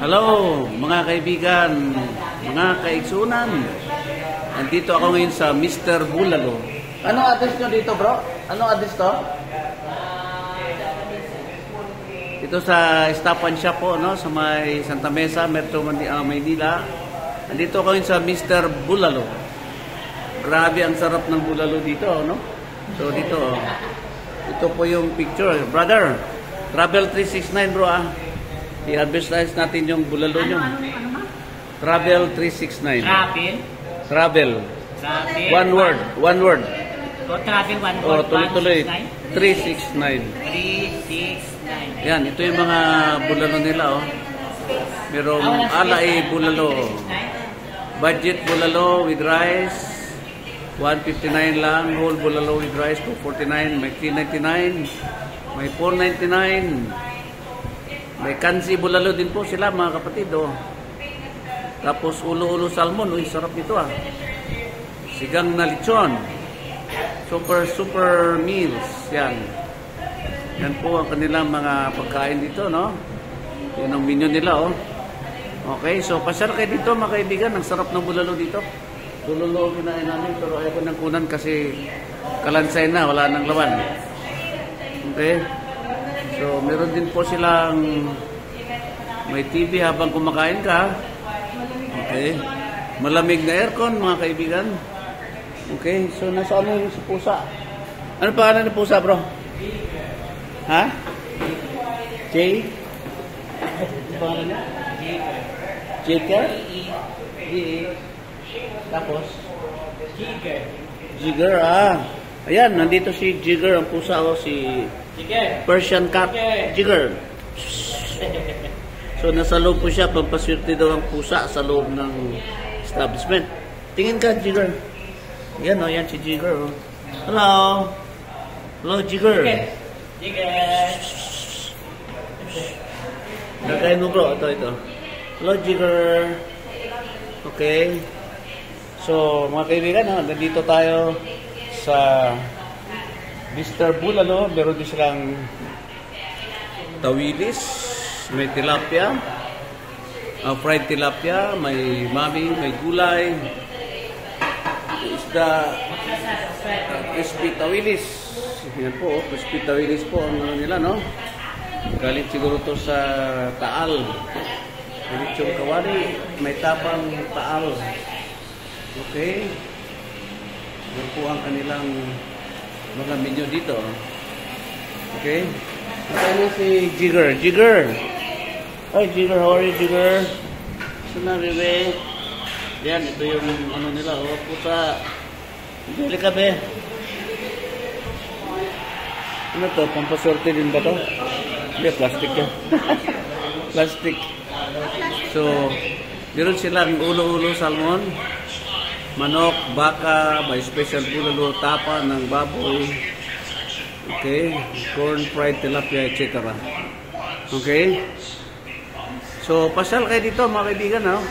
Hello mga kaibigan, mga kaigsunan. Nandito ako ngayon sa Mr. Bulalo. Anong address nyo dito, bro? Anong address to? Ito sa Stop and Shop po, no? Sa may Santa Mesa, Metro Maynila. Nandito ako ngayon sa Mr. Bulalo. Grabe ang sarap ng bulalo dito, no? So dito, ito po yung picture. Brother, Travel 369 bro I-advertise natin yung bulalo nyo. Travel 369. Travel. One word. Travel, one O, word. tuloy-tuloy. 369. 369. Yan, ito yung mga bulalo nila, oh. Merong alay bulalo. Budget bulalo with rice. 159 lang. Whole bulalo with rice, 249. May 399. May 499. May kansi bulalo din po sila, mga kapatid, oh. Tapos ulo-ulo salmon, uy, sarap nito, ah. Sigang na lechon. Super meals, yan. Yan po ang kanilang mga pagkain dito, no? Yan ang menu nila, oh. Okay, so pasyal kayo dito, mga kaibigan. Ang sarap ng bulalo dito. Bulalo kinain namin, pero ayaw ko ng kunan kasi kalansay na, wala nang laman. Okay. So, meron din po silang may TV habang kumakain ka. Okay. Malamig na aircon, mga kaibigan. Okay. So, nasa ano yung pusa? Ano pangalan ng pusa, bro? Ha? Jay? Ano pangalan niya? Jigger? Jigger. Tapos? Jigger, Ayan, nandito si Jigger, ang pusa o si Persian cat. Jigger. So, nasa loob po siya. Pampaswerte daw ang pusa sa loob ng establishment. Tingin ka, Jigger. Yan, o. Yan si Jigger, o. Hello. Hello, Jigger. Jigger. Nagkain mo, bro. Ito. Hello, Jigger. Okay. So, mga kaibigan, nandito tayo sa Mr. Bulalo. Meron din silang tawilis, may tilapia, fried tilapia, may mami, may gulay, isda, crispy tawilis. Yan po, crispy tawilis po ang nila, no? Galing siguro to sa Taal. Lechong kawali, may tapang Taal. Okay. Yan po ang kanilang mga menu dito. Okay. Nakaya si Jigger. Jigger. Hi, Jigger. How are you, Jigger? Suna, bebe. Yan, ito yung ano nila. O, pusa. Bili ka, be. Ano to? Pampaswerte din ba to? Hindi, plastic yan. Plastic. So, meron silang ulo-ulo salmon. Manok, baka, may special bulalo, tapa ng baboy. Okay. Corn fried tilapia, etc. Okay. So, pasyal kayo dito, mga kaibigan, no?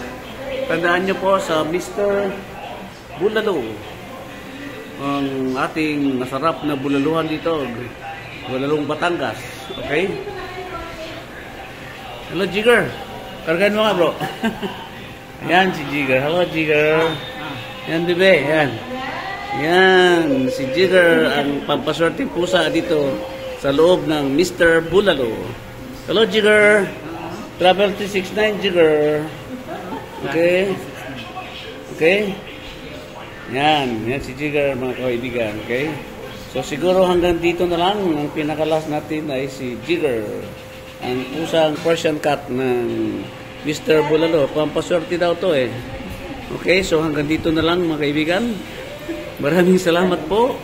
Tandaan nyo po sa Mr. Bulalo. Ang ating masarap na bulaluhan dito. Bulalong Batangas. Okay. Hello, Jigger. Kargahan mo nga, bro. Ayan si Jigger. Hello, Jigger. Yan, bebe. Yan. Yan. Si Jigger, ang pampaswerteng pusa dito sa loob ng Mr. Bulalo. Hello, Jigger. Travel 369, Jigger. Okay. Okay. Yan. Yan si Jigger, mga kaibigan. Okay. So, siguro hanggang dito na lang. Ang pinakalas natin ay si Jigger. Ang pusang Persian cat ng Mr. Bulalo. Pampaswerte daw to, eh. Okay, so hanggang dito na lang, mga kaibigan. Maraming salamat po.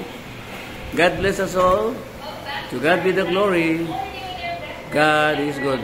God bless us all. To God be the glory. God is good.